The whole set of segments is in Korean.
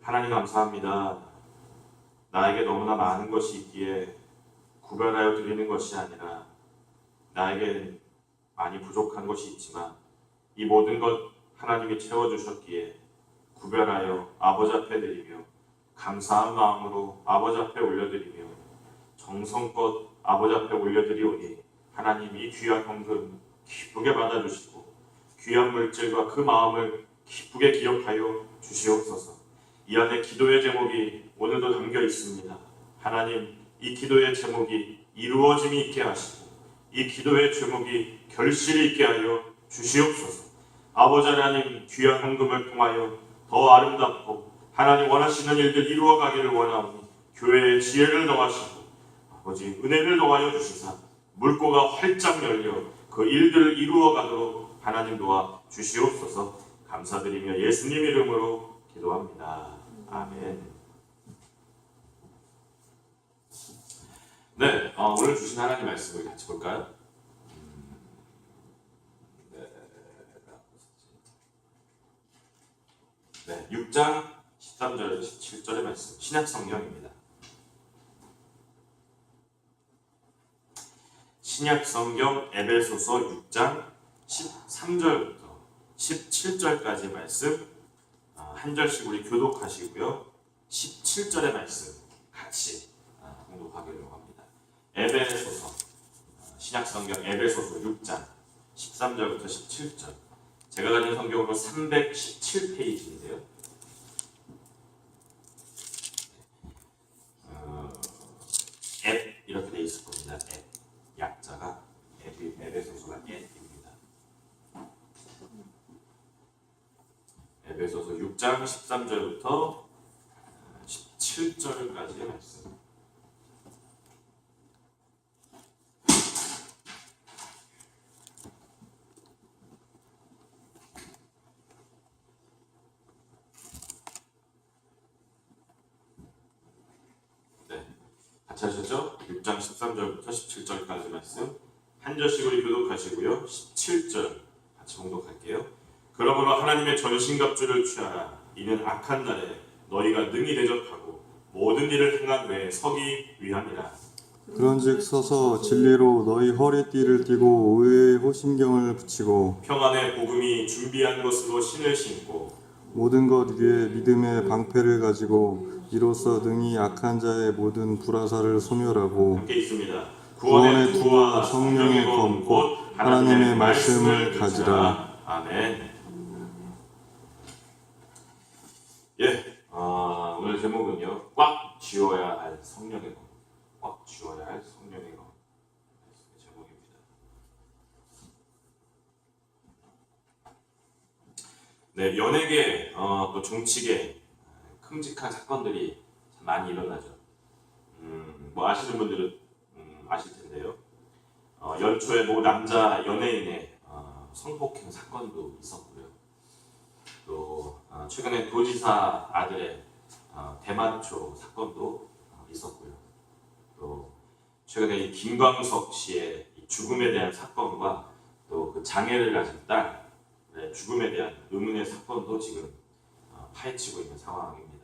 하나님 감사합니다. 나에게 너무나 많은 것이 있기에 구별하여 드리는 것이 아니라 나에게 많이 부족한 것이 있지만 이 모든 것 하나님이 채워주셨기에 구별하여 아버지 앞에 드리며 감사한 마음으로 아버지 앞에 올려드리며 정성껏 아버지 앞에 올려드리오니 하나님 이 귀한 헌금 기쁘게 받아주시고 귀한 물질과 그 마음을 기쁘게 기억하여 주시옵소서. 이 안에 기도의 제목이 오늘도 담겨 있습니다. 하나님 이 기도의 제목이 이루어짐이 있게 하시고 이 기도의 제목이 결실이 있게 하여 주시옵소서. 아버지 하나님 귀한 헌금을 통하여 더 아름답고 하나님 원하시는 일들 이루어가기를 원하오니 교회의 지혜를 더하시고 아버지 은혜를 더하여 주시사 물고가 활짝 열려 그 일들을 이루어가도록 하나님 도와 주시옵소서. 감사드리며 예수님 이름으로 기도합니다. 아멘. 네, 오늘 주신 하나님 말씀을 같이 볼까요? 네, 6장 13절 17절의 말씀 신약성경입니다. 신약성경 에베소서 6장 13절부터 17절까지의 말씀 한 절씩 우리 교독하시고요. 17절의 말씀 같이 공독하기로 합니다. 에베소서 신약성경 에베소서 6장 13절부터 17절 제가 가진 성경으로 317페이지인데요. 앱 이렇게 돼 있을 겁니다. 앱 약자가 에베소서가 앱입니다. 에베소서 6장 13절부터 17절까지의 말씀. 같이 하셨죠? 6장 13절부터 17절까지 말씀 한 절씩으로 교독하시고요. 17절 같이 봉독할게요. 그러므로 하나님의 전신갑주를 취하라. 이는 악한 날에 너희가 능히 대적하고 모든 일을 행한 후에 서기 위함이라. 그런즉 서서 진리로 너희 허리띠를 띠고 의의 호심경을 붙이고 평안의 복음이 준비한 것으로 신을 신고 모든 것 위에 믿음의 방패를 가지고 이로써 능히 악한 자의 모든 불화살을 소멸하고 함께 있습니다. 구원의 투와 성령의 검 곧 하나님의 말씀을 가지라. 아멘. 예, 오늘 제목은요. 꽉 쥐어야 할 성령의 검. 꽉 쥐어야 할 성령의 검. 제목입니다. 네, 연예계 또 정치계 큼직한 사건들이 많이 일어나죠. 뭐 아시는 분들은 아실 텐데요. 연초에 모 남자 연예인의 성폭행 사건도 있었고요. 또 최근에 도지사 아들의 대마초 사건도 있었고요. 또 최근에 이 김광석 씨의 죽음에 대한 사건과 또 그 장애를 가진 딸의 죽음에 대한 의문의 사건도 지금 파헤치고 있는 상황입니다.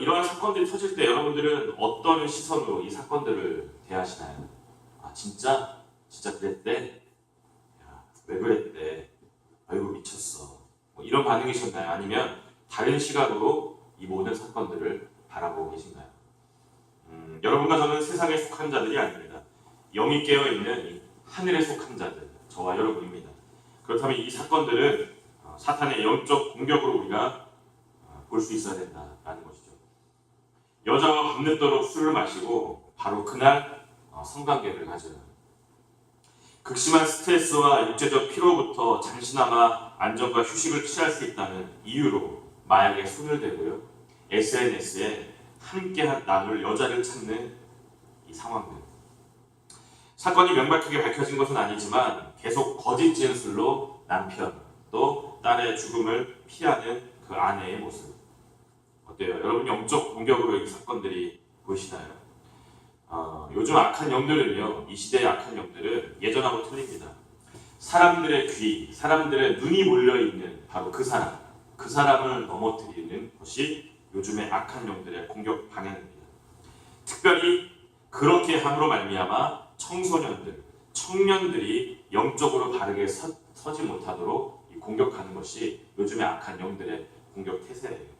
이러한 사건들이 터질 때 여러분들은 어떤 시선으로 이 사건들을 대하시나요? 진짜 그랬대? 야, 왜 그랬대? 아이고 미쳤어. 뭐 이런 반응이셨나요? 아니면 다른 시각으로 이 모든 사건들을 바라보고 계신가요? 여러분과 저는 세상에 속한 자들이 아닙니다. 영이 깨어있는 이 하늘에 속한 자들, 저와 여러분입니다. 그렇다면 이 사건들은 사탄의 영적 공격으로 우리가 볼 수 있어야 된다라는 것이죠. 여자와 밤늦도록 술을 마시고 바로 그날 성관계를 가져요. 극심한 스트레스와 육체적 피로부터 잠시나마 안정과 휴식을 취할 수 있다는 이유로 마약에 손을 대고요. SNS에 함께한 나눌 여자를 찾는 이 상황들. 사건이 명백하게 밝혀진 것은 아니지만 계속 거짓 진술로 남편 또 딸의 죽음을 피하는 그 아내의 모습. 어때요? 여러분 영적 공격으로 이 사건들이 보이시나요? 요즘 악한 영들은요, 이 시대의 악한 영들은 예전하고 틀립니다. 사람들의 귀, 사람들의 눈이 몰려있는 바로 그 사람, 그 사람을 넘어뜨리는 것이 요즘의 악한 영들의 공격 방향입니다. 특별히 그렇게 함으로 말미암아 청소년들, 청년들이 영적으로 바르게 서지 못하도록 공격하는 것이 요즘의 악한 영들의 공격 태세예요.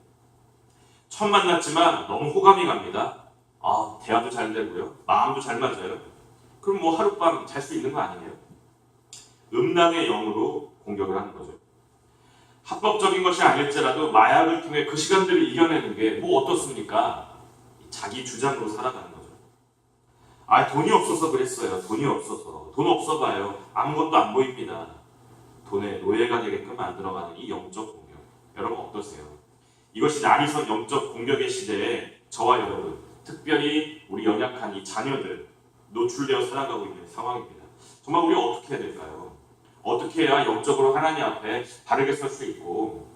처음 만났지만 너무 호감이 갑니다. 대화도 잘 되고요. 마음도 잘 맞아요. 그럼 뭐 하룻밤 잘 수 있는 거 아니에요? 음란의 영으로 공격을 하는 거죠. 합법적인 것이 아닐지라도 마약을 통해 그 시간들을 이겨내는 게 뭐 어떻습니까? 자기 주장으로 살아가는 거죠. 돈이 없어서 그랬어요. 돈이 없어서. 돈 없어봐요. 아무것도 안 보입니다. 돈의 노예가 되게끔 만들어가는 이 영적 공격. 여러분 어떠세요? 이것이 날이선 영적 공격의 시대에 저와 여러분, 특별히 우리 연약한 이 자녀들 노출되어 살아가고 있는 상황입니다. 정말 우리 어떻게 해야 될까요? 어떻게 해야 영적으로 하나님 앞에 바르게 설 수 있고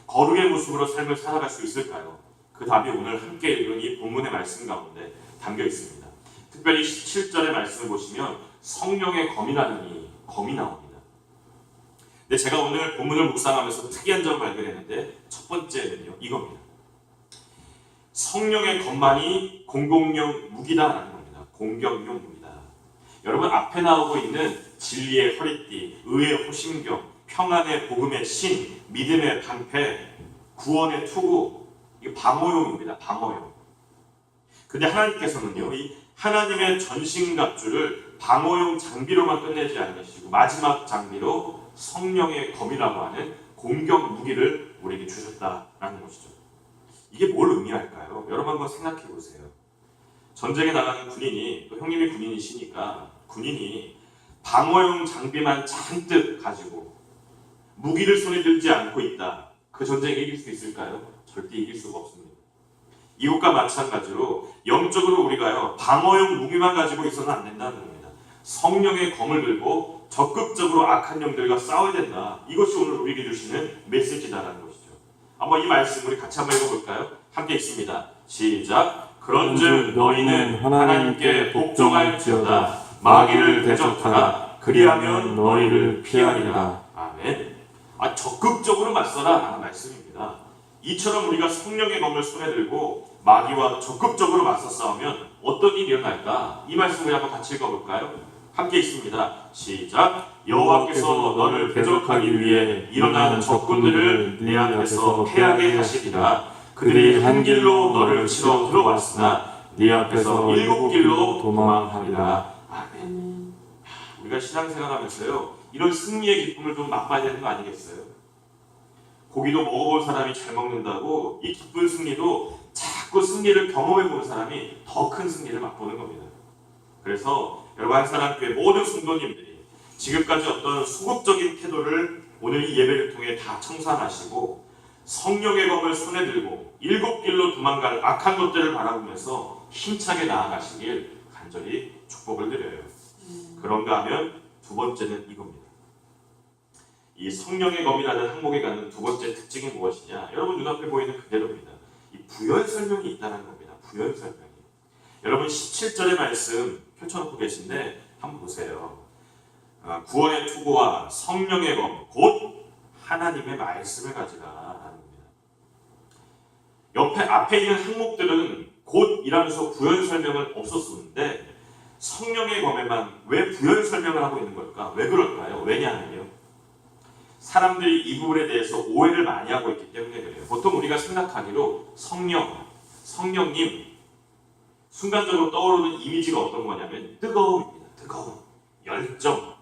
거룩의 모습으로 삶을 살아갈 수 있을까요? 그 답이 오늘 함께 읽은 이 본문의 말씀 가운데 담겨 있습니다. 특별히 17절의 말씀을 보시면 성령의 검이라는 검이 나옵니다. 근데 제가 오늘 본문을 묵상하면서 특이한 점을 발견했는데 첫 번째는요, 이겁니다. 성령의 검만이 공격용 무기다라는 겁니다. 공격용 무기다. 여러분 앞에 나오고 있는 진리의 허리띠, 의의 호심경, 평안의 복음의 신, 믿음의 방패, 구원의 투구, 이게 방어용입니다. 방어용. 근데 하나님께서는요, 이 하나님의 전신갑주를 방어용 장비로만 끝내지 않으시고 마지막 장비로 성령의 검이라고 하는 공격 무기를 우리에게 주셨다라는 것이죠. 이게 뭘 의미할까요? 여러분 한번 생각해 보세요. 전쟁에 나가는 군인이, 또 형님이 군인이시니까 군인이 방어용 장비만 잔뜩 가지고 무기를 손에 들지 않고 있다. 그 전쟁에 이길 수 있을까요? 절대 이길 수가 없습니다. 이것과 마찬가지로 영적으로 우리가요, 방어용 무기만 가지고 있어서는 안 된다는 겁니다. 성령의 검을 들고 적극적으로 악한 영들과 싸워야 된다. 이것이 오늘 우리에게 주시는 메시지다라는 것이죠. 한번 이 말씀 우리 같이 한번 읽어볼까요? 함께 읽습니다. 시작. 그런즉 너희는 하나님께 복종할지어다. 마귀를 대적하라. 그리하면 너희를 피하리라. 아멘. 적극적으로 맞서라 라는 말씀입니다. 이처럼 우리가 성령의 검을 손에 들고 마귀와 적극적으로 맞서 싸우면 어떤 일이 일어날까? 이 말씀 우리 한번 같이 읽어볼까요? 함께 읽습니다. 시작. 여호와께서 너를 대적하기 위해 일어나는 적군들을 네 앞에서 패하게 하시리라. 그들이 한 길로 너를 치러 들어왔으나 네 앞에서 일곱 길로 도망하리라. 아멘. 우리가 신앙생활하면서요, 이런 승리의 기쁨을 좀 맛봐야 되는 거 아니겠어요? 고기도 먹어볼 사람이 잘 먹는다고 이 기쁜 승리도 자꾸 승리를 경험해보는 사람이 더 큰 승리를 맛보는 겁니다. 그래서 여러분 한사람교회 모든 성도님들이 지금까지 어떤 소극적인 태도를 오늘 이 예배를 통해 다 청산하시고 성령의 검을 손에 들고 일곱 길로 도망갈 악한 것들을 바라보면서 힘차게 나아가시길 간절히 축복을 드려요. 그런가 하면 두 번째는 이겁니다. 이 성령의 검이라는 항목에 갖는 두 번째 특징이 무엇이냐? 여러분 눈앞에 보이는 그대로입니다. 이 부연 설명이 있다는 겁니다. 부연 설명이. 여러분 17절의 말씀 펼쳐놓고 계신데 한번 보세요. 구원의 투구와 성령의 검, 곧 하나님의 말씀을 가지라 라는 겁니다. 앞에 있는 항목들은 곧이라면서 부연 설명은 없었었는데 성령의 검에만 왜 부연 설명을 하고 있는 걸까? 왜 그럴까요? 왜냐하면요, 사람들이 이 부분에 대해서 오해를 많이 하고 있기 때문에 그래요. 보통 우리가 생각하기로 성령님, 순간적으로 떠오르는 이미지가 어떤 거냐면 뜨거움입니다. 뜨거움, 열정.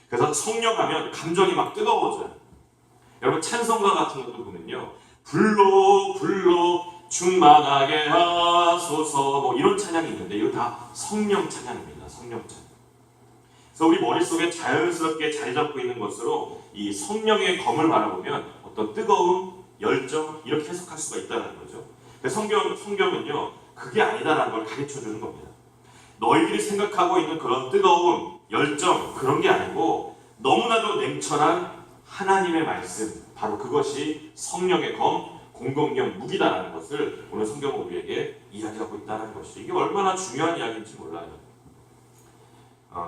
그래서 성령하면 감정이 막 뜨거워져요. 여러분 찬송가 같은 것도 보면요, 불로 충만하게 하소서 뭐 이런 찬양이 있는데 이거 다 성령 찬양입니다. 성령 찬양. 그래서 우리 머릿속에 자연스럽게 자리 잡고 있는 것으로 이 성령의 검을 바라보면 어떤 뜨거움, 열정 이렇게 해석할 수가 있다는 거죠. 성경은요, 그게 아니다라는 걸 가르쳐 주는 겁니다. 너희들이 생각하고 있는 그런 뜨거움, 열정 그런 게 아니고 너무나도 냉철한 하나님의 말씀, 바로 그것이 성령의 검, 공격용 무기다라는 것을 오늘 성경은 우리에게 이야기하고 있다는 것이죠. 이게 얼마나 중요한 이야기인지 몰라요.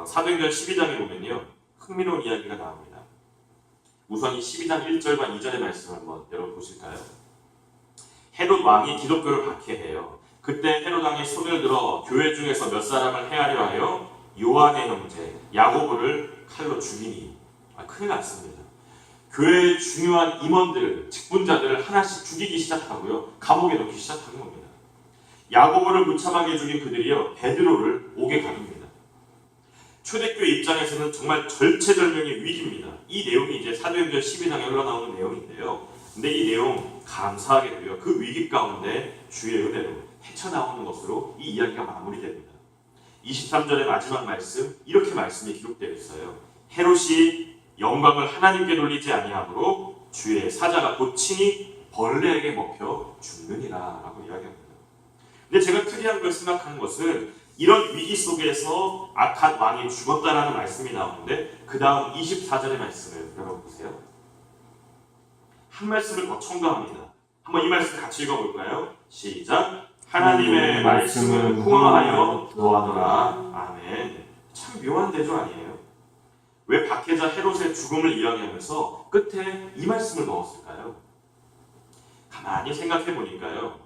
사도행전 12장에 보면요, 흥미로운 이야기가 나옵니다. 우선 이 12장 1절과 2절의 말씀 한번 여러분 보실까요? 헤롯 왕이 기독교를 박해해요. 그때 헤롯 왕이 손을 들어 교회 중에서 몇 사람을 해하려 하여 요한의 형제 야고보를 칼로 죽이니 큰일 났습니다. 교회의 중요한 임원들, 직분자들을 하나씩 죽이기 시작하고요. 감옥에 넣기 시작하는 겁니다. 야고보를 무참하게 죽인 그들이요 베드로를 옥에 가둡니다. 초대교회 입장에서는 정말 절체절명의 위기입니다. 이 내용이 이제 사도행전 12장에 흘러나오는 내용인데요. 근데 이 내용 감사하게도요 그 위기 가운데 주의 은혜로 헤쳐나오는 것으로 이 이야기가 마무리됩니다. 23절의 마지막 말씀 이렇게 말씀이 기록되어 있어요. 헤롯이 영광을 하나님께 돌리지 아니하므로 주의 사자가 곧 친히 벌레에게 먹혀 죽느니라 라고 이야기합니다. 근데 제가 특이한 걸 생각하는 것은 이런 위기 속에서 악한 왕이 죽었다라는 말씀이 나오는데 그 다음 24절의 말씀을 여러분 보세요. 한 말씀을 더 첨가합니다. 한번 이 말씀 같이 읽어볼까요? 시작. 하나님의 말씀은 흥하여 더하더라. 아멘. 참 묘한 대조 아니에요? 왜 박해자 헤롯의 죽음을 이야기하면서 끝에 이 말씀을 넣었을까요? 가만히 생각해 보니까요.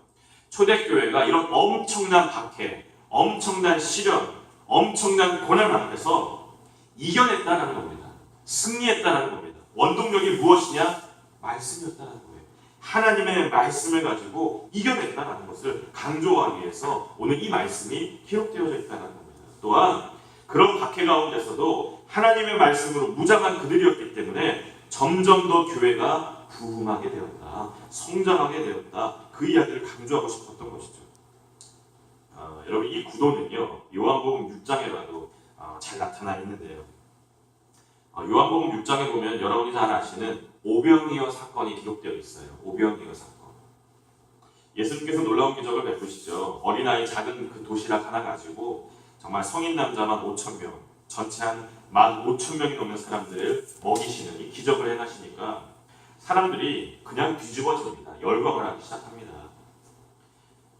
초대교회가 이런 엄청난 박해, 엄청난 시련, 엄청난 고난 앞에서 이겨냈다는 겁니다. 승리했다는 겁니다. 원동력이 무엇이냐? 말씀이었다는 거예요. 하나님의 말씀을 가지고 이겨냈다는 것을 강조하기 위해서 오늘 이 말씀이 기록되어져 있다는 겁니다. 또한 그런 박해 가운데서도 하나님의 말씀으로 무장한 그들이었기 때문에 점점 더 교회가 부흥하게 되었다, 성장하게 되었다, 그 이야기를 강조하고 싶었던 것이죠. 여러분 이 구도는요 요한복음 6장에라도 잘 나타나 있는데요. 요한복음 6장에 보면 여러분이 잘 아시는 오병이어 사건이 기록되어 있어요. 오병이어 사건. 예수님께서 놀라운 기적을 베푸시죠. 어린아이 작은 그 도시락 하나 가지고 정말 성인 남자만 5,000명, 전체 한 15,000명이 넘는 사람들을 먹이시는 이 기적을 행하시니까 사람들이 그냥 뒤집어집니다. 열광을 하기 시작합니다.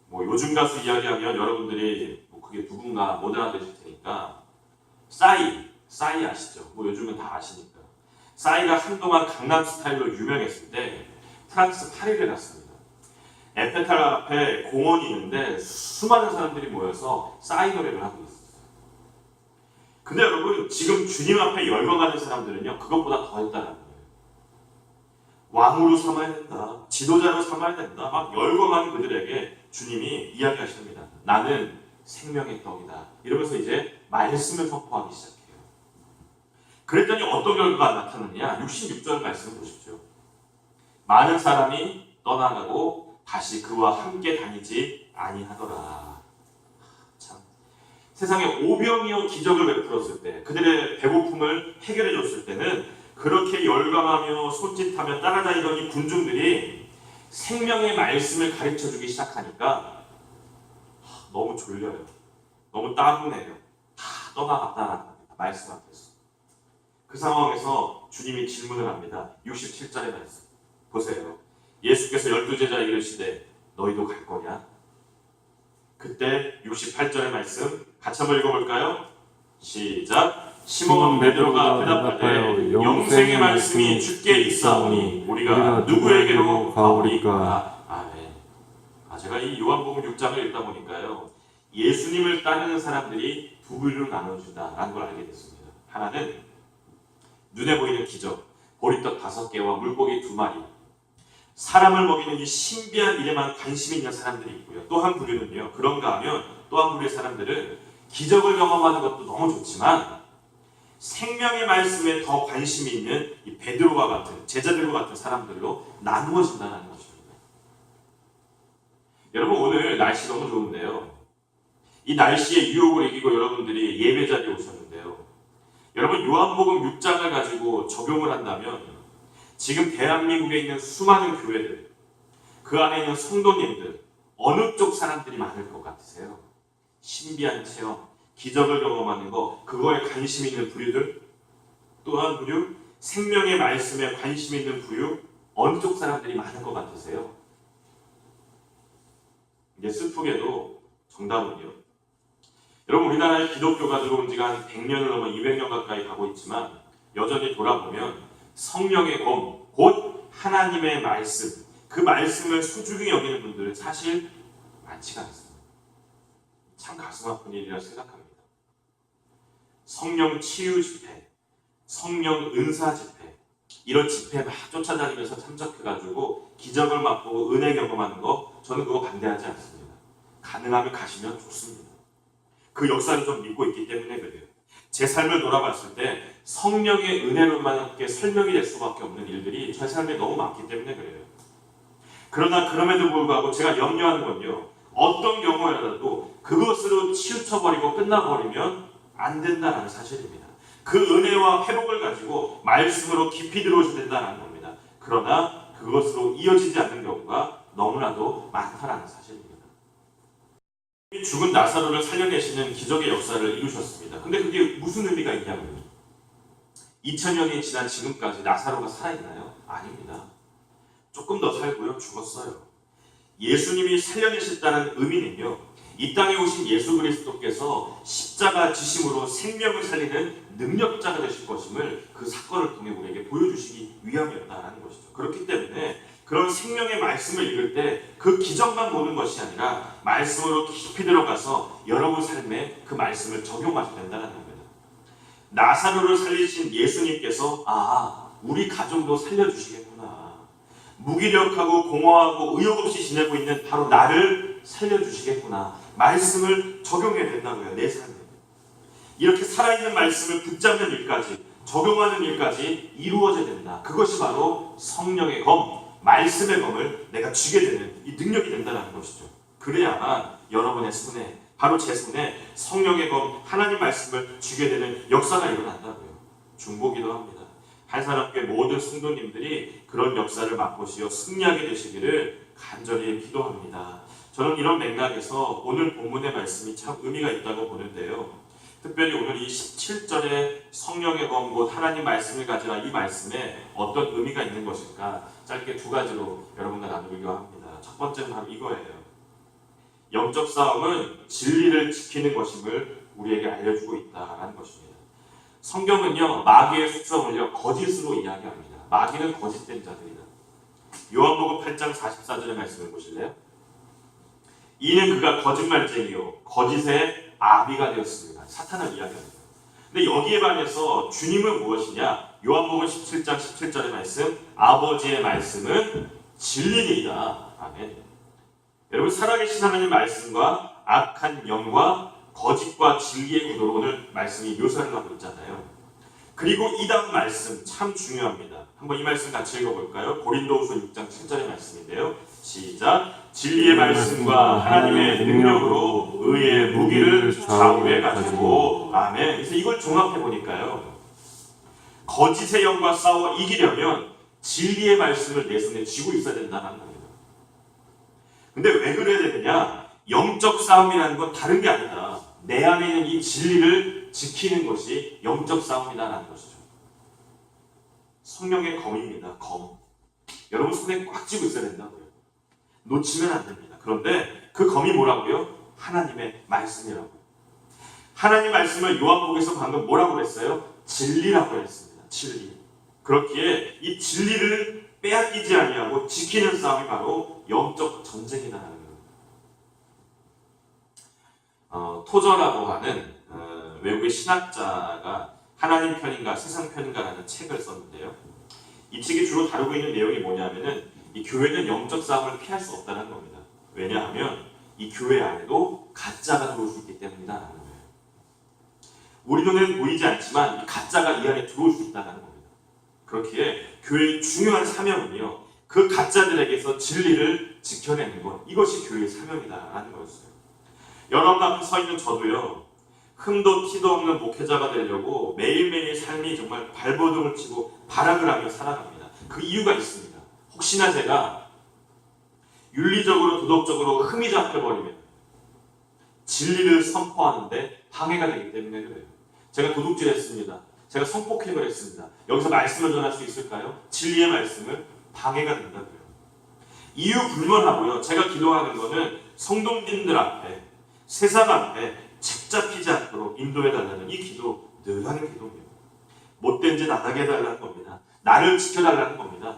뭐 요즘 가수 이야기하면 여러분들이 뭐 그게 누군가 못 알아들으실 테니까 싸이 아시죠? 뭐 요즘은 다 아시니까. 싸이가 한동안 강남 스타일로 유명했을 때 프랑스 파리를 갔습니다. 에펠탑 앞에 공원이 있는데 수많은 사람들이 모여서 싸이 노래를 하고 있었어요. 근데 여러분 지금 주님 앞에 열광하는 사람들은요 그것보다 더 했다는 거예요. 왕으로 삼아야 된다, 지도자로 삼아야 된다, 막 열광하는 그들에게 주님이 이야기하십니다. 나는 생명의 떡이다. 이러면서 이제 말씀을 선포하기 시작해요. 그랬더니 어떤 결과가 나타났냐? 66절 말씀 보십시오. 많은 사람이 떠나가고 다시 그와 함께 다니지 아니하더라. 참 세상에 오병이어 기적을 베풀었을 때 그들의 배고픔을 해결해 줬을 때는 그렇게 열광하며 손짓하며 따라다니던 이 군중들이 생명의 말씀을 가르쳐주기 시작하니까 너무 졸려요. 너무 따분해요. 다 떠나갔다는 겁니다. 말씀 앞에서. 그 상황에서 주님이 질문을 합니다. 67절의 말씀 보세요. 예수께서 12제자에게 이르시되 너희도 갈 거냐? 그때 68절의 말씀 같이 한번 읽어볼까요? 시작. 시몬 베드로가 대답하되 영생의 말씀이 주께 있사오니 우리가 누구에게로 가오리까? 아멘. 제가 이 요한복음 6장을 읽다 보니까요 예수님을 따르는 사람들이 두 부류로 나눠진다라는 걸 알게 됐습니다. 하나는 눈에 보이는 기적, 보리떡 5개와 물고기 2마리, 사람을 먹이는 이 신비한 일에만 관심 있는 사람들이 있고요. 또 한 부류는요 그런가 하면 또 한 부류의 사람들은 기적을 경험하는 것도 너무 좋지만 생명의 말씀에 더 관심이 있는 이 베드로와 같은 제자들과 같은 사람들로 나누어진다는 것입니다. 여러분 오늘 날씨 너무 좋은데요. 이 날씨의 유혹을 이기고 여러분들이 예배 자리에 오셨는데요. 여러분 요한복음 6장을 가지고 적용을 한다면 지금 대한민국에 있는 수많은 교회들, 그 안에 있는 성도님들 어느 쪽 사람들이 많을 것 같으세요? 신비한 체험, 기적을 경험하는 거, 그거에 관심 있는 부류들, 또 한 부류, 생명의 말씀에 관심 있는 부류, 어느 쪽 사람들이 많은 것 같으세요? 이게 슬프게도 정답은요. 여러분 우리나라에 기독교가 들어온 지가 한 100년을 넘어 200년 가까이 가고 있지만 여전히 돌아보면 성령의 검, 곧 하나님의 말씀, 그 말씀을 소중히 여기는 분들은 사실 많지가 않습니다. 참 가슴 아픈 일이라 생각합니다. 성령 치유 집회, 성령 은사 집회, 이런 집회 막 쫓아다니면서 참석해가지고 기적을 맛보고 은혜 경험하는 거, 저는 그거 반대하지 않습니다. 가능하면 가시면 좋습니다. 그 역사를 좀 믿고 있기 때문에 그래요. 제 삶을 돌아봤을 때 성령의 은혜로만 설명이 될 수밖에 없는 일들이 제 삶에 너무 많기 때문에 그래요. 그러나 그럼에도 불구하고 제가 염려하는 건요, 어떤 경우에라도 그것으로 치우쳐버리고 끝나버리면 안 된다는 사실입니다. 그 은혜와 회복을 가지고 말씀으로 깊이 들어오셔야 된다는 겁니다. 그러나 그것으로 이어지지 않는 경우가 너무나도 많다는 사실입니다. 죽은 나사로를 살려내시는 기적의 역사를 이루셨습니다. 근데 그게 무슨 의미가 있냐고요? 2000년이 지난 지금까지 나사로가 살아있나요? 아닙니다. 조금 더 살고요, 죽었어요. 예수님이 살려내셨다는 의미는요, 이 땅에 오신 예수 그리스도께서 십자가 지심으로 생명을 살리는 능력자가 되실 것임을 그 사건을 통해 우리에게 보여주시기 위함이었다는 것이죠. 그렇기 때문에 그런 생명의 말씀을 읽을 때 그 기적만 보는 것이 아니라 말씀으로 깊이 들어가서 여러분 삶에 그 말씀을 적용하셔야 된다는 겁니다. 나사로를 살리신 예수님께서 우리 가정도 살려주시겠구나. 무기력하고 공허하고 의욕 없이 지내고 있는 바로 나를 살려주시겠구나. 말씀을 적용해야 된다고요. 내 삶에. 이렇게 살아있는 말씀을 붙잡는 일까지, 적용하는 일까지 이루어져야 된다. 그것이 바로 성령의 검, 말씀의 검을 내가 쥐게 되는 이 능력이 된다는 것이죠. 그래야만 여러분의 손에, 바로 제 손에 성령의 검, 하나님 말씀을 쥐게 되는 역사가 일어난다고요. 중보기도 합니다. 한사람교회 모든 성도님들이 그런 역사를 맛보시어 승리하게 되시기를 간절히 기도합니다. 저는 이런 맥락에서 오늘 본문의 말씀이 참 의미가 있다고 보는데요. 특별히 오늘 이 17절에 성령의 검, 곧 하나님 말씀을 가지라, 이 말씀에 어떤 의미가 있는 것일까? 짧게 두 가지로 여러분과 나누려고 합니다. 첫 번째는 바로 이거예요. 영적 싸움은 진리를 지키는 것임을 우리에게 알려주고 있다는 것입니다. 성경은요, 마귀의 숙성을요, 거짓으로 이야기합니다. 마귀는 거짓된 자들이다. 요한복음 8장 44절의 말씀을 보실래요? 이는 그가 거짓말쟁이요 거짓의 아비가 되었습니다. 사탄을 이야기합니다. 근데 여기에 반해서 주님은 무엇이냐? 요한복음 17장 17절의 말씀, 아버지의 말씀은 진리니이다. 아멘. 여러분, 살아계신 하나님 말씀과 악한 영과 거짓과 진리의 구도로 오늘 말씀이 묘사를 하고 있잖아요. 그리고 이 다음 말씀 참 중요합니다. 한번 이 말씀 같이 읽어볼까요? 고린도후서 6장 7절의 말씀인데요. 시작. 진리의 말씀과 하나님의 능력으로 의의 무기를 좌우해 가지고, 아멘. 그래서 이걸 종합해 보니까요, 거짓의 영과 싸워 이기려면 진리의 말씀을 내 손에 쥐고 있어야 된다는 겁니다. 근데 왜 그래야 되느냐? 영적 싸움이라는 건 다른 게 아니다. 내 안에 있는 이 진리를 지키는 것이 영적 싸움이다라는 것이죠. 성령의 검입니다. 검. 여러분 손에 꽉 쥐고 있어야 된다고요. 놓치면 안 됩니다. 그런데 그 검이 뭐라고요? 하나님의 말씀이라고. 하나님 말씀을 요한복음에서 방금 뭐라고 그랬어요? 진리라고 했습니다. 진리. 그렇기에 이 진리를 빼앗기지 아니하고 지키는 싸움이 바로 영적 전쟁이라는 겁니다. 토저라고 하는 외국의 신학자가 하나님 편인가 세상 편인가라는 책을 썼는데요. 이 책이 주로 다루고 있는 내용이 뭐냐면은 이 교회는 영적 싸움을 피할 수 없다는 겁니다. 왜냐하면 이 교회 안에도 가짜가 들어올 수 있기 때문이다라는 거예요. 우리 눈에는 보이지 않지만 이 가짜가 이 안에 들어올 수 있다는 겁니다. 그렇기에 교회의 중요한 사명은요, 그 가짜들에게서 진리를 지켜내는 것, 이것이 교회의 사명이다라는 거였어요. 여러분 앞에 서 있는 저도요, 흠도 티도 없는 목회자가 되려고 매일매일 삶이 정말 발버둥을 치고 발악을 하며 살아갑니다. 그 이유가 있습니다. 혹시나 제가 윤리적으로 도덕적으로 흠이 잡혀버리면 진리를 선포하는데 방해가 되기 때문에 그래요. 제가 도둑질했습니다. 제가 성폭행을 했습니다. 여기서 말씀을 전할 수 있을까요? 진리의 말씀을 방해가 된다고요. 이유 불문하고요. 제가 기도하는 거는 성도님들 앞에, 세상 앞에 책 잡히지 않도록 인도해달라는 이 기도 늘 하는 기도입니다. 못된 짓 안 하게 해달라는 겁니다. 나를 지켜달라는 겁니다.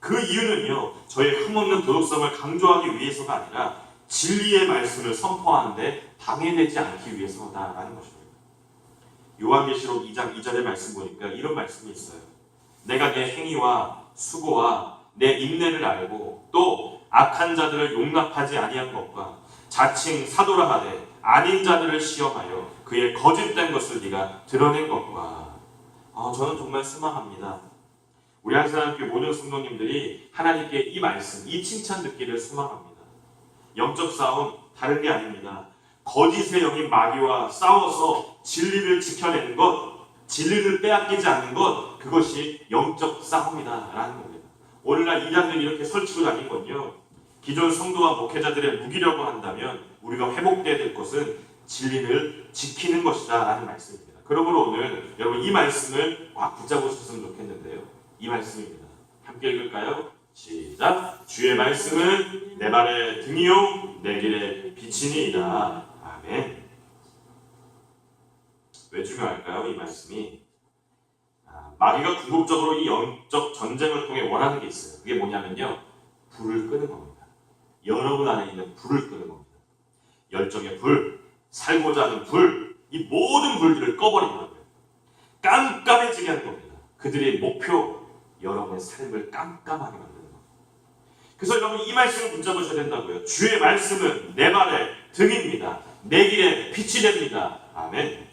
그 이유는요, 저의 흠없는 도덕성을 강조하기 위해서가 아니라 진리의 말씀을 선포하는데 방해되지 않기 위해서다라는 것입니다. 요한계시록 2장 2절의 말씀 보니까 이런 말씀이 있어요. 내가 내 행위와 수고와 내 인내를 알고 또 악한 자들을 용납하지 아니한 것과 자칭 사도라 하되 아닌 자들을 시험하여 그의 거짓된 것을 네가 드러낸 것과 저는 정말 수망합니다. 우리 한사람교회 모든 성도님들이 하나님께 이 말씀, 이 칭찬 듣기를 수망합니다. 영적 싸움 다른 게 아닙니다. 거짓의 영인 마귀와 싸워서 진리를 지켜내는 것, 진리를 빼앗기지 않는 것, 그것이 영적 싸움이다라는 겁니다. 오늘날 이단들이 이렇게 설치고 다닌 건요, 기존 성도와 목회자들의 무기라고 한다면 우리가 회복돼야 될 것은 진리를 지키는 것이다 라는 말씀입니다. 그러므로 오늘 여러분 이 말씀을 꽉 붙잡으셨으면 좋겠는데요. 이 말씀입니다. 함께 읽을까요? 시작! 주의 말씀은 내 발의 등이요 내 길의 빛이니이다. 아멘. 왜 중요할까요? 이 말씀이 마귀가 궁극적으로 이 영적 전쟁을 통해 원하는 게 있어요. 그게 뭐냐면요, 불을 끄는 겁니다. 여러분 안에 있는 불을 끄는 겁니다. 열정의 불, 살고자 하는 불, 이 모든 불들을 꺼버린다고요. 깜깜해지게 하는 겁니다. 그들의 목표, 여러분의 삶을 깜깜하게 만드는 겁니다. 그래서 여러분 이 말씀을 붙잡으셔야 된다고요. 주의 말씀은 내 발의 등입니다. 내 길에 빛이 됩니다. 아멘.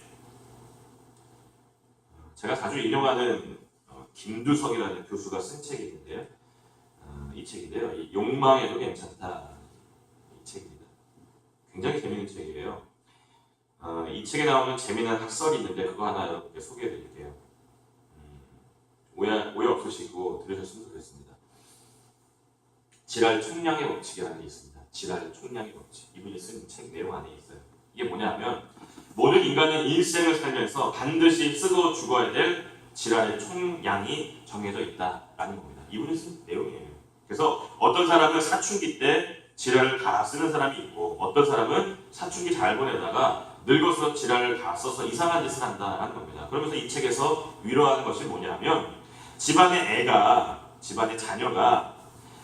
제가 자주 인용하는 김두석이라는 교수가 쓴 책이 있는데요. 이 책인데요. 이 욕망해도 괜찮다. 이 책입니다. 굉장히 재미있는 책이에요. 이 책에 나오는 재미난 학설이 있는데 그거 하나 여러분께 소개해드릴게요. 오해 없으시고 들으셨으면 좋겠습니다. 지랄 총량의 법칙이라는 게 있습니다. 지랄 총량의 법칙. 이분이 쓴 책 내용 안에 있어요. 이게 뭐냐면 모든 인간은 일생을 살면서 반드시 쓰고 죽어야 될 지랄의 총량이 정해져 있다라는 겁니다. 이분이 쓴 내용이에요. 그래서 어떤 사람은 사춘기 때 지랄을 다 쓰는 사람이 있고 어떤 사람은 사춘기 잘 보내다가 늙어서 지랄을 다 써서 이상한 짓을 한다라는 겁니다. 그러면서 이 책에서 위로하는 것이 뭐냐면 집안의 자녀가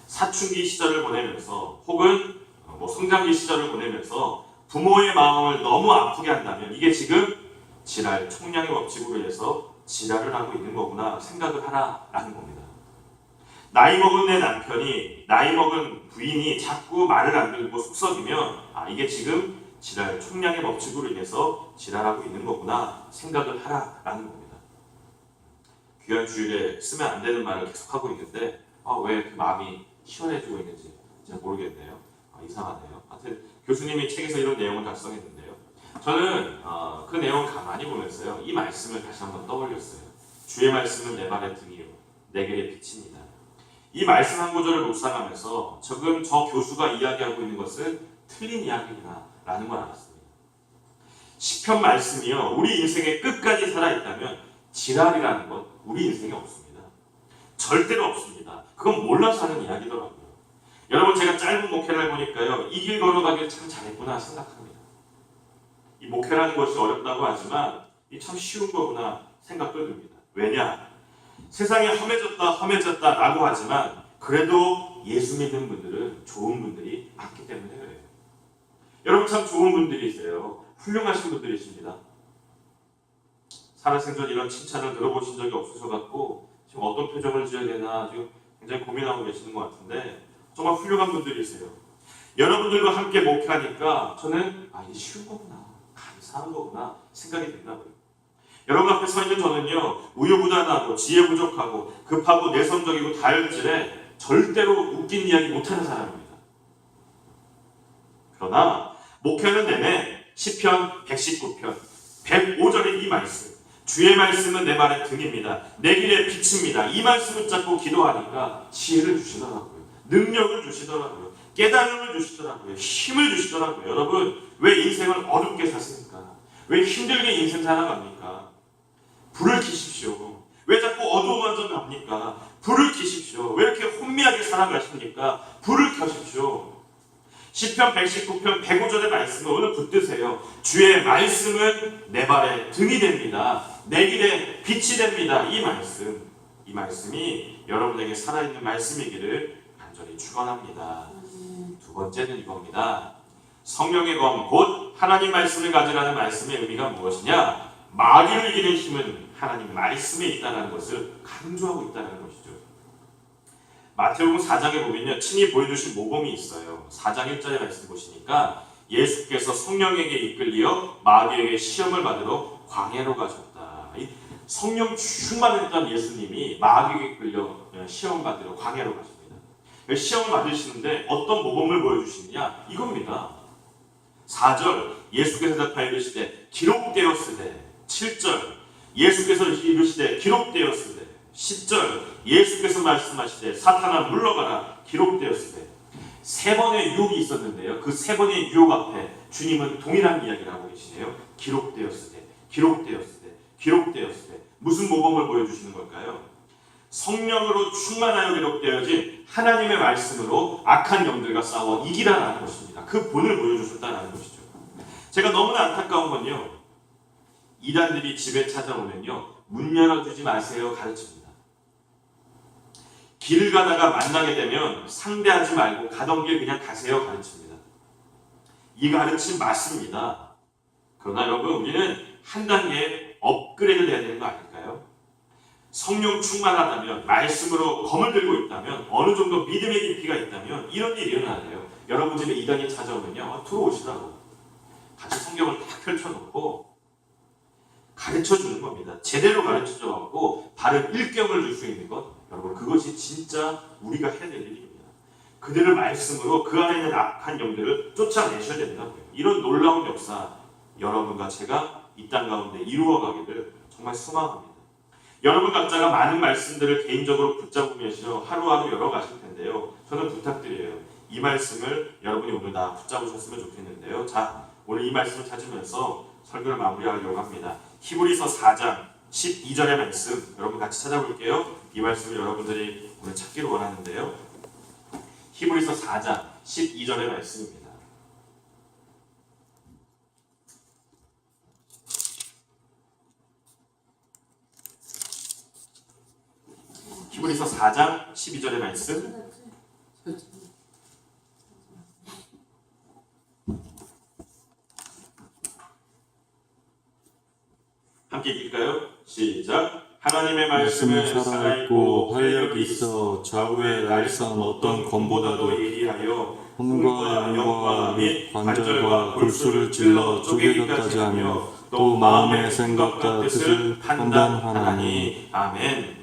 사춘기 시절을 보내면서 혹은 성장기 시절을 보내면서 부모의 마음을 너무 아프게 한다면 이게 지금 지랄 총량의 법칙으로 인해서 지랄을 하고 있는 거구나 생각을 하라라는 겁니다. 나이 먹은 내 남편이 나이 먹은 부인이 자꾸 말을 안 듣고 속썩이면 이게 지금 지랄 총량의 법칙으로 인해서 지랄하고 있는 거구나 생각을 하라라는 겁니다. 귀한 주일에 쓰면 안 되는 말을 계속하고 있는데 왜 그 마음이 시원해지고 있는지 잘 모르겠네요. 이상하네요. 하여튼 교수님이 책에서 이런 내용을 작성했는데요. 저는 그 내용을 가만히 보면서요, 이 말씀을 다시 한번 떠올렸어요. 주의 말씀은 내 발의 등이요 내 길의 빛입니다. 이 말씀 한 구절을 묵상하면서 지금 저 교수가 이야기하고 있는 것은 틀린 이야기구나 라는 걸 알았습니다. 시편 말씀이요, 우리 인생의 끝까지 살아있다면 지랄이라는 것 우리 인생에 없습니다. 절대로 없습니다. 그건 몰라서 하는 이야기더라고요. 여러분 제가 짧은 목회를 해보니까요, 이 길 걸어가길 참 잘했구나 생각합니다. 이 목회라는 것이 어렵다고 하지만 이 참 쉬운 거구나 생각도 듭니다. 왜냐? 세상이 험해졌다 라고 하지만 그래도 예수 믿는 분들은 좋은 분들이 많기 때문에 그래요. 여러분 참 좋은 분들이세요. 훌륭하신 분들이십니다. 살아생전 이런 칭찬을 들어보신 적이 없으셔갖고 지금 어떤 표정을 지어야 되나 지금 굉장히 고민하고 계시는 것 같은데 정말 훌륭한 분들이세요. 여러분들과 함께 목회하니까 저는 이게 쉬운 거구나, 감사한 거구나 생각이 된다고요. 여러분 앞에 서 있는 저는요, 우유부단하고 지혜 부족하고 급하고 내성적이고 다혈질에 절대로 웃긴 이야기 못하는 사람입니다. 그러나 목회는 내내 시편 119편 105절의 이 말씀, 주의 말씀은 내 발의 등입니다. 내 길의 빛입니다. 이 말씀을 붙잡고 기도하니까 지혜를 주시더라고요. 능력을 주시더라고요. 깨달음을 주시더라고요. 힘을 주시더라고요. 여러분 왜 인생을 어둡게 사십니까? 왜 힘들게 인생 살아갑니까? 불을 켜십시오. 왜 자꾸 어두움만 좀 갑니까? 불을 켜십시오. 왜 이렇게 혼미하게 살아가십니까? 불을 켜십시오. 시편 119편 105절의 말씀을 오늘 붙드세요. 주의 말씀은 내 발의 등이 됩니다. 내 길에 빛이 됩니다. 이 말씀. 이 말씀이 여러분에게 살아있는 말씀이기를 간절히 축원합니다. 두 번째는 이겁니다. 성령의 검, 곧 하나님 말씀을 가지라는 말씀의 의미가 무엇이냐? 마귀를 이기는 힘은 하나님 말씀에 있다는 것을 강조하고 있다는 것이죠. 마태복음 4장에 보면요, 친히 보여주신 모범이 있어요. 4장 1절의 말씀 보시니까 예수께서 성령에게 이끌리어 마귀에게 시험을 받으러 광야로 가셨다. 이 성령 충만했던 예수님이 마귀에게 이끌려 시험 받으러 광야로 가십니다. 시험을 받으시는데 어떤 모범을 보여주시느냐? 이겁니다. 4절 예수께서 대답하여 이르시되 기록되었으되. 7절 예수께서 이르시되 기록되었으되. 10절 예수께서 말씀하시되 사탄아 물러가라 기록되었으되. 세 번의 유혹이 있었는데요. 그 세 번의 유혹 앞에 주님은 동일한 이야기를 하고 계시네요. 기록되었으되, 기록되었으되, 기록되었으되. 무슨 모범을 보여주시는 걸까요? 성령으로 충만하여 기록되어진 하나님의 말씀으로 악한 영들과 싸워 이기라는 것입니다. 그 본을 보여주셨다는 것이죠. 제가 너무나 안타까운 건요, 이단들이 집에 찾아오면요, 문 열어주지 마세요 가르칩니다. 길을 가다가 만나게 되면 상대하지 말고 가던 길 그냥 가세요 가르칩니다. 이 가르침 맞습니다. 그러나 여러분, 우리는 한 단계 업그레이드 돼야 되는 거 아닐까요? 성령 충만하다면, 말씀으로 검을 들고 있다면, 어느 정도 믿음의 깊이가 있다면 이런 일이 일어나야 돼요. 여러분 집에 이단이 찾아오면요, 들어오시라고 같이 성경을 딱 펼쳐놓고 가르쳐주는 겁니다. 제대로 가르쳐줘갖고 바른 일격을 줄 수 있는 것, 여러분 그것이 진짜 우리가 해야 될 일입니다. 그들을 말씀으로 그 안에 있는 악한 영들을 쫓아내셔야 된다고요. 이런 놀라운 역사 여러분과 제가 이 땅 가운데 이루어가기를 정말 소망합니다. 여러분 각자가 많은 말씀들을 개인적으로 붙잡으면서 하루하루 열어가실 텐데요. 저는 부탁드려요. 이 말씀을 여러분이 오늘 다 붙잡으셨으면 좋겠는데요. 자, 오늘 이 말씀을 찾으면서 설교를 마무리하려고 합니다. 히브리서 4장 12절의 말씀 여러분 같이 찾아볼게요. 이 말씀을 여러분들이 오늘 찾기를 원하는데요. 히브리서 4장 12절의 말씀입니다. 히브리서 4장 12절의 말씀 함께 읽을까요? 시작. 하나님의 말씀은 살아있고 활력이 있어 좌우에 날선 어떤 검보다도 예리하여 혼과 영과 및 관절과 골수를 찔러 쪼개기까지 하며 또 마음의 생각과 뜻을 판단하나니. 아멘.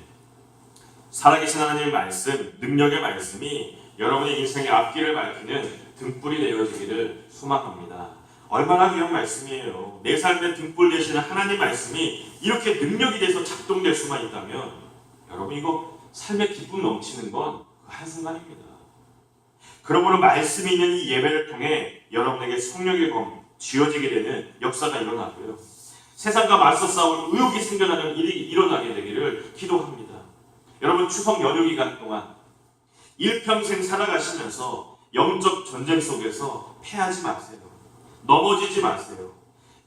살아계신 하나님의 말씀, 능력의 말씀이 여러분의 인생의 앞길을 밝히는 등불이 되어지기를 소망합니다. 얼마나 귀한 말씀이에요. 내 삶의 등불 되시는 하나님 말씀이 이렇게 능력이 돼서 작동될 수만 있다면 여러분 이거 삶의 기쁨 넘치는 건 한순간입니다. 그러므로 말씀이 있는 이 예배를 통해 여러분에게 성령의 검 쥐어지게 되는 역사가 일어나고요. 세상과 맞서 싸울 의욕이 생겨나는 일이 일어나게 되기를 기도합니다. 여러분 추석 연휴 기간 동안 일평생 살아가시면서 영적 전쟁 속에서 패하지 마세요. 넘어지지 마세요.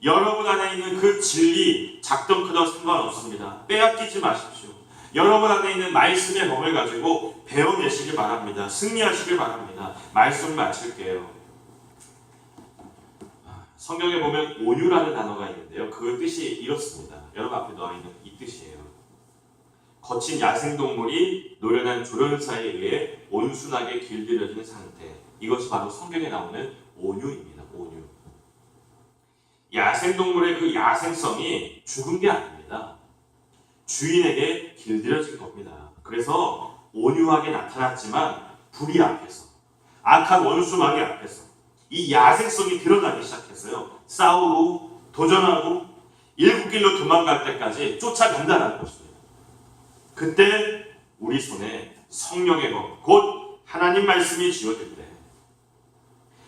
여러분 안에 있는 그 진리 작든 크든 상관없습니다. 빼앗기지 마십시오. 여러분 안에 있는 말씀의 검을 가지고 배워내시길 바랍니다. 승리하시길 바랍니다. 말씀 마칠게요. 성경에 보면 온유라는 단어가 있는데요. 그 뜻이 이렇습니다. 여러분 앞에 나와 있는 이 뜻이에요. 거친 야생동물이 노련한 조련사에 의해 온순하게 길들여진 상태. 이것이 바로 성경에 나오는 온유입니다. 온유. 야생동물의 그 야생성이 죽은 게 아닙니다. 주인에게 길들여진 겁니다. 그래서 온유하게 나타났지만 불의 앞에서, 악한 원수 마귀 앞에서 이 야생성이 드러나기 시작했어요. 싸우고 도전하고 일국길로 도망갈 때까지 쫓아간다는 것입니다. 그때 우리 손에 성령의 검, 곧 하나님 말씀이 쥐어질 때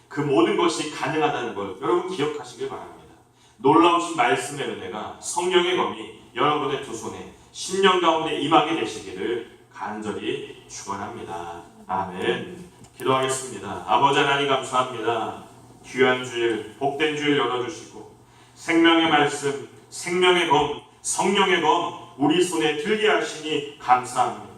그 모든 것이 가능하다는 걸 여러분 기억하시길 바랍니다. 놀라우신 말씀의 은혜가 성령의 검이 여러분의 두 손에 10년 가운데 임하게 되시기를 간절히 축원합니다. 아멘. 기도하겠습니다. 아버지 하나님 감사합니다. 귀한 주일, 복된 주일 열어주시고 생명의 말씀, 생명의 검, 성령의 검 우리 손에 들게 하시니 감사합니다.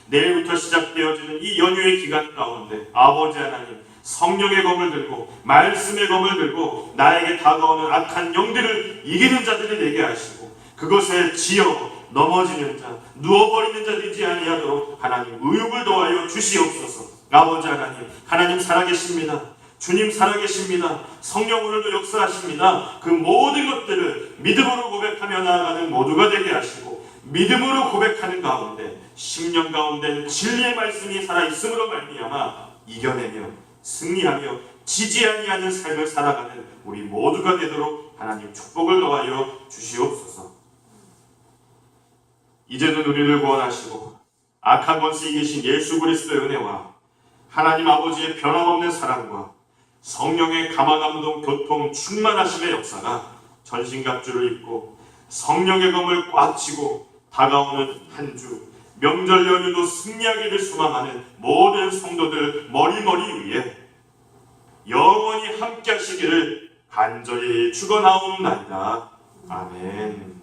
내일부터 시작되어지는 이 연휴의 기간 가운데 아버지 하나님 성령의 검을 들고 말씀의 검을 들고 나에게 다가오는 악한 영들을 이기는 자들이 되게 하시고 그것에 지어 넘어지는 자, 누워버리는 자 되지 아니하도록 하나님 의욕을 더하여 주시옵소서. 아버지 하나님, 하나님 살아계십니다. 주님 살아계십니다. 성령 오늘도 역사하십니다. 그 모든 것들을 믿음으로 고백하며 나아가는 모두가 되게 하시고 믿음으로 고백하는 가운데 10년 가운데 진리의 말씀이 살아있음으로 말미암아 이겨내며 승리하며 지지 아니하는 삶을 살아가는 우리 모두가 되도록 하나님 축복을 더하여 주시옵소서. 이제는 우리를 구원하시고 악한 권세 이기신 예수 그리스도의 은혜와 하나님 아버지의 변함없는 사랑과 성령의 감화감동 교통 충만하심의 역사가 전신갑주를 입고 성령의 검을 꽉 쥐고 다가오는 한 주 명절 연휴도 승리하기를 소망하는 모든 성도들 머리머리 위에 영원히 함께 하시기를 간절히 축원하옵나이다. 아멘.